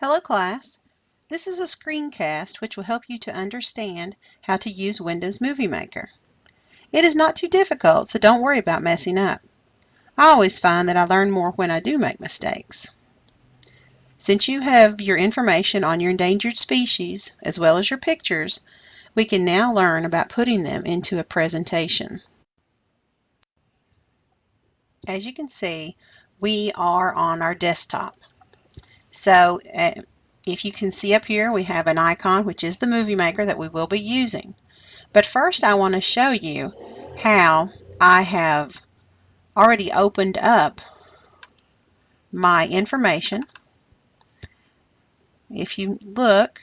Hello class, this is a screencast which will help you to understand how to use Windows Movie Maker. It is not too difficult, so don't worry about messing up. I always find that I learn more when I do make mistakes. Since you have your information on your endangered species as well as your pictures, we can now learn about putting them into a presentation. As you can see, we are on our desktop. So if you can see up here, we have an icon, which is the Movie Maker that we will be using. But first, I want to show you how I have already opened up my information. If you look,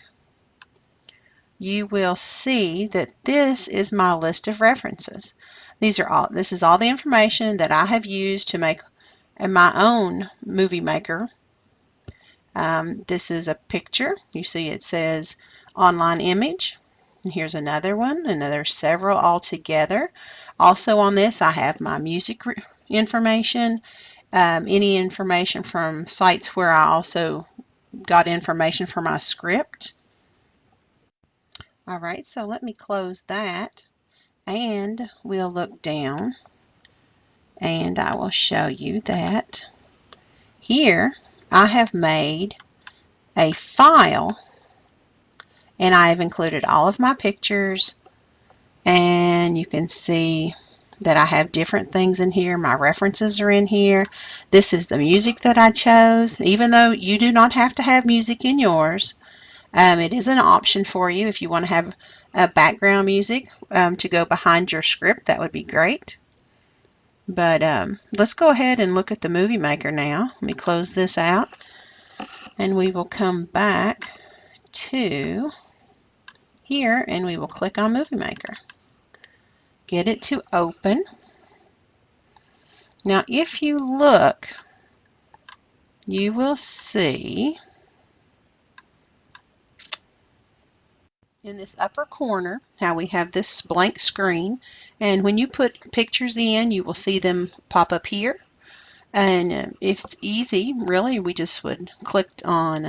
you will see that this is my list of references. This is all the information that I have used to make my own Movie Maker. This is a picture. You see it says online image. And here's another one, and there's several all together. Also on this, I have my music information, any information from sites where I also got information for my script. All right, so let me close that, and we'll look down, and I will show you that here I have made a file, and I have included all of my pictures, and you can see that I have different things in here. My references are in here. This is the music that I chose. Even though you do not have to have music in yours, it is an option for you if you want to have background music to go behind your script. That would be great. But let's go ahead and look at the Movie Maker now. Let me close this out, and we will come back to here, and we will click on Movie Maker. Get it to open. Now if you look, you will see in this upper corner how we have this blank screen, and when you put pictures in, you will see them pop up here. And it's easy, really. We just would click on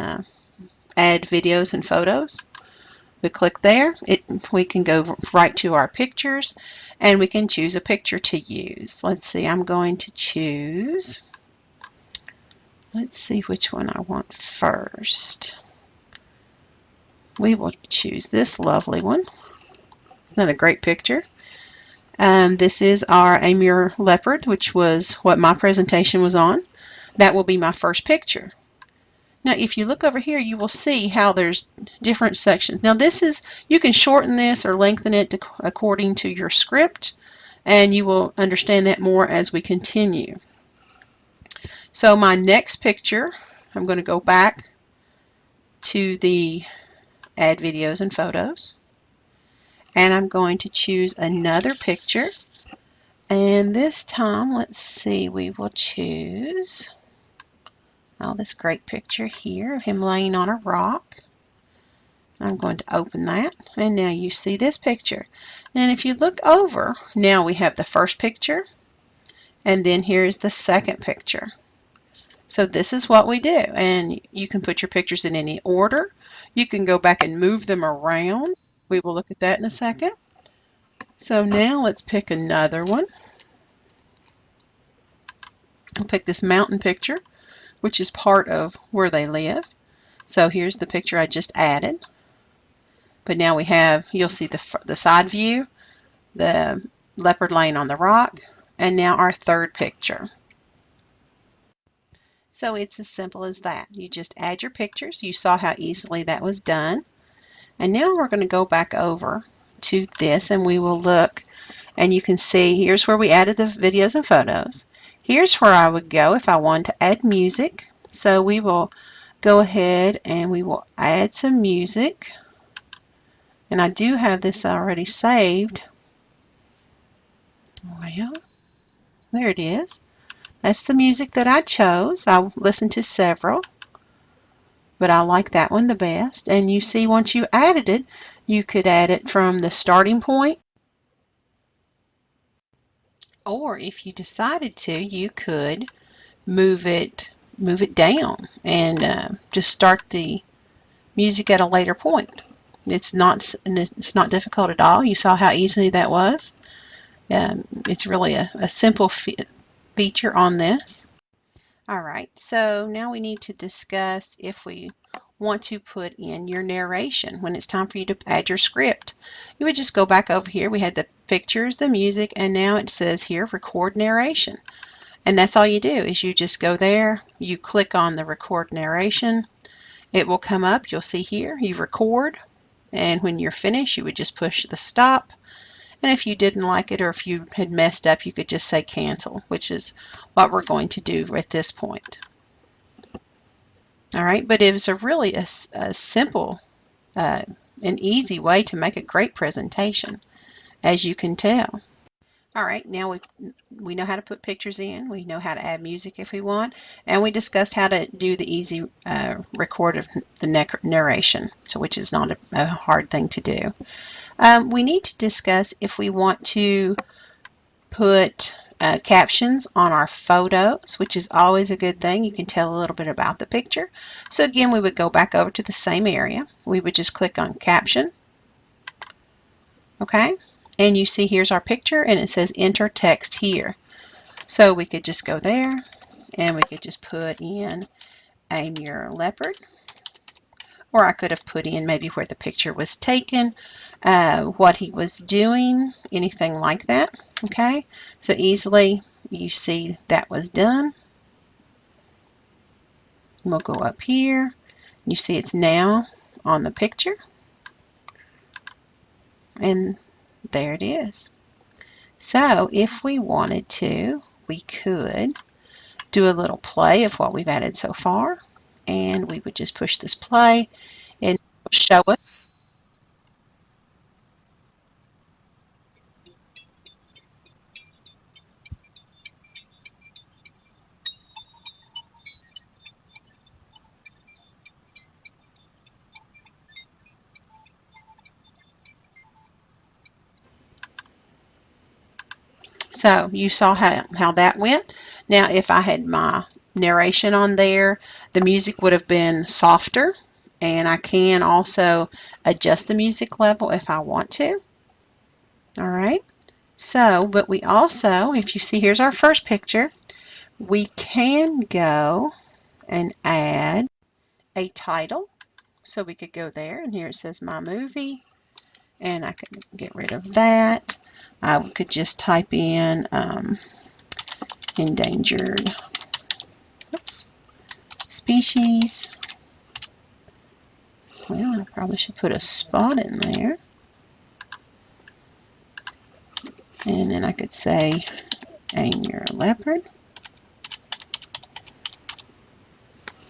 add videos and photos. We click there, we can go right to our pictures, and we can choose a picture to use. Let's see, I'm going to choose, let's see which one I want first. We will choose this lovely one. Isn't that a great picture? This is our Amur leopard, which was what my presentation was on. That will be my first picture. Now if you look over here, you will see how there's different sections. Now this is, you can shorten this or lengthen it according to your script, and you will understand that more as we continue. So my next picture, I'm going to go back to the add videos and photos, and I'm going to choose another picture, and this time let's see, we will choose this great picture here of him laying on a rock. I'm going to open that, and now you see this picture. And if you look over, now we have the first picture, and then here's the second picture. So this is what we do, and you can put your pictures in any order. You can go back and move them around. We will look at that in a second. So now let's pick another one. I'll pick this mountain picture, which is part of where they live. So here's the picture I just added. But now we have, you'll see the side view, the leopard laying on the rock, and now our third picture. So it's as simple as that. You just add your pictures. You saw how easily that was done. And now we're going to go back over to this, and we will look, and you can see here's where we added the videos and photos. Here's where I would go if I wanted to add music. So we will go ahead and we will add some music. And I do have this already saved. Well, there it is. That's the music that I chose. I listened to several, but I like that one the best. And you see, once you added it, you could add it from the starting point, or if you decided to, you could move it move it down and just start the music at a later point. It's not difficult at all. You saw how easy that was. It's really a simple feature on this. All right, so now we need to discuss if we want to put in your narration when it's time for you to add your script. You would just go back over here. We had the pictures, the music, and now it says here record narration. And that's all you do is you just go there, you click on the record narration. It will come up. You'll see here you record, and when you're finished you would just push the stop. And if you didn't like it or if you had messed up, you could just say cancel, which is what we're going to do at this point. All right, but it was really a simple and easy way to make a great presentation, as you can tell. All right, now we know how to put pictures in, we know how to add music if we want, and we discussed how to do the easy record of the narration, so which is not a hard thing to do. We need to discuss if we want to put captions on our photos, which is always a good thing. You can tell a little bit about the picture. So again, we would go back over to the same area. We would just click on caption. Okay, and you see here's our picture and it says enter text here. So we could just go there and we could just put in a muir leopard, or I could have put in maybe where the picture was taken, what he was doing, anything like that. Okay, so easily you see that was done. We'll go up here. You see it's now on the picture, and there it is. So if we wanted to, we could do a little play of what we've added so far, and we would just push this play and show us. So you saw how that went. Now if I had my narration on there, the music would have been softer, and I can also adjust the music level if I want to. All right. So, but we also, if you see, here's our first picture, we can go and add a title. So we could go there, and here it says my movie, and I could get rid of that. I could just type in endangered species. Well, I probably should put a spot in there. And then I could say a muir leopard.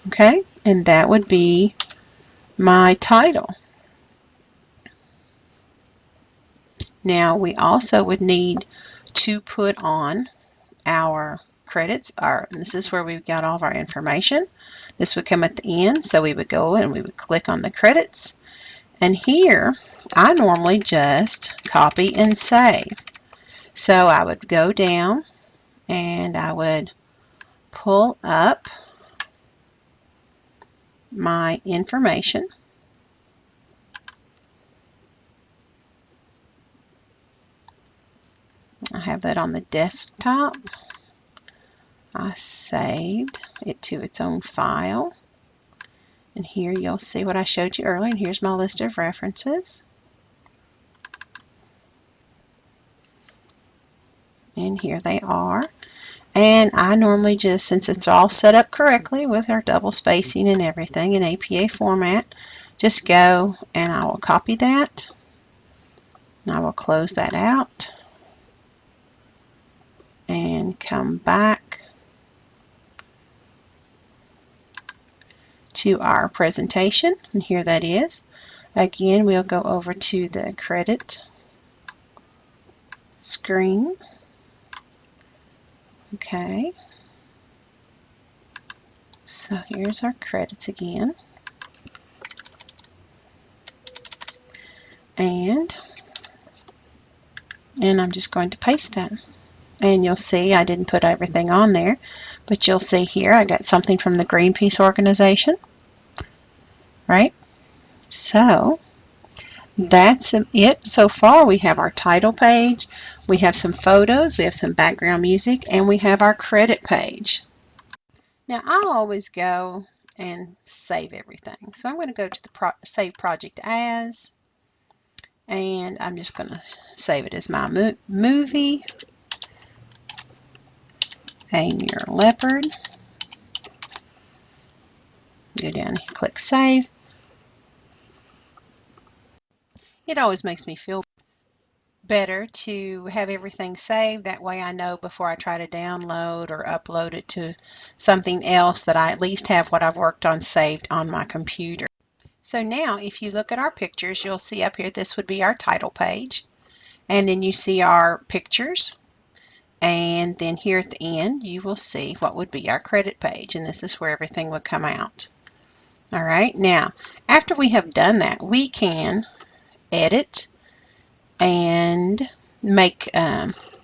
Okay, and that would be my title. Now we also would need to put on our credits. This is where we've got all of our information. This would come at the end, so we would go and we would click on the credits. And here, I normally just copy and save. So I would go down and I would pull up my information. I have that on the desktop. I saved it to its own file. And here you'll see what I showed you earlier. And here's my list of references. And here they are. And I normally just, since it's all set up correctly with our double spacing and everything in APA format, just go and I will copy that. And I will close that out and come back to our presentation. And here that is. Again, we'll go over to the credit screen. Okay. So here's our credits again. And I'm just going to paste that. And you'll see I didn't put everything on there, But you'll see here I got something from the Greenpeace organization, right? So that's it so far. We have our title page, we have some photos, we have some background music, and we have our credit page. Now I'll always go and save everything. So I'm going to go to the Save Project As, and I'm just going to save it as my movie, Aim Your Leopard. Go down and click Save. It always makes me feel better to have everything saved. That way I know before I try to download or upload it to something else that I at least have what I've worked on saved on my computer. So now if you look at our pictures, you'll see up here this would be our title page, and then you see our pictures, and then here at the end you will see what would be our credit page, and this is where everything would come out. Alright, now after we have done that, we can edit and make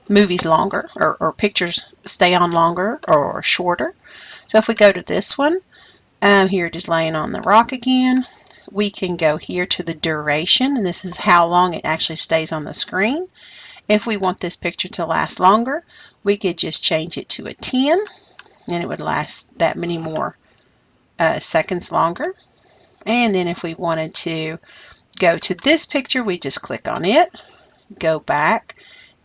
movies longer, or pictures stay on longer or shorter. So if we go to this one, here it is laying on the rock again. We can go here to the duration, and this is how long it actually stays on the screen. If we want this picture to last longer, we could just change it to a 10, and it would last that many more seconds longer. And then if we wanted to go to this picture, we just click on it, go back,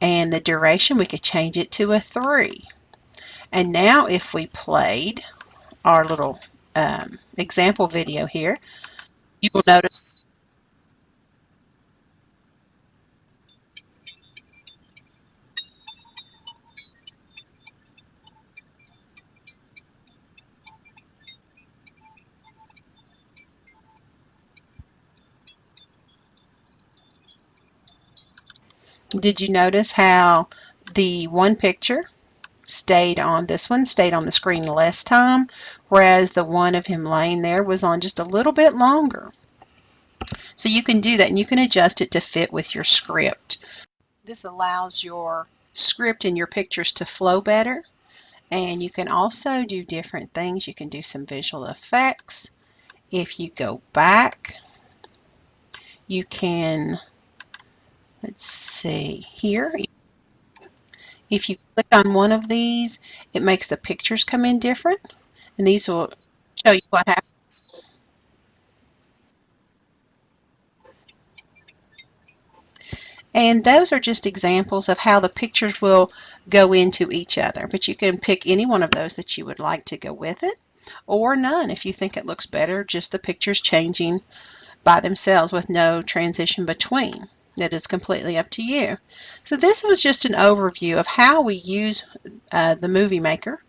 and the duration we could change it to a 3. And now if we played our little example video here, you will notice. Did you notice how the one picture this one stayed on the screen less time, whereas the one of him laying there was on just a little bit longer? So you can do that, and you can adjust it to fit with your script. This allows your script and your pictures to flow better, and you can also do different things. You can do some visual effects. If you go back, you can, let's see here, if you click on one of these, it makes the pictures come in different, and these will show you what happens. And those are just examples of how the pictures will go into each other, but you can pick any one of those that you would like to go with it, or none if you think it looks better, just the pictures changing by themselves with no transition between. That is completely up to you. So this was just an overview of how we use the Movie Maker,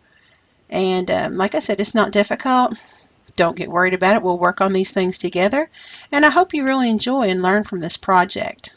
and like I said, it's not difficult. Don't get worried about it. We'll work on these things together, and I hope you really enjoy and learn from this project.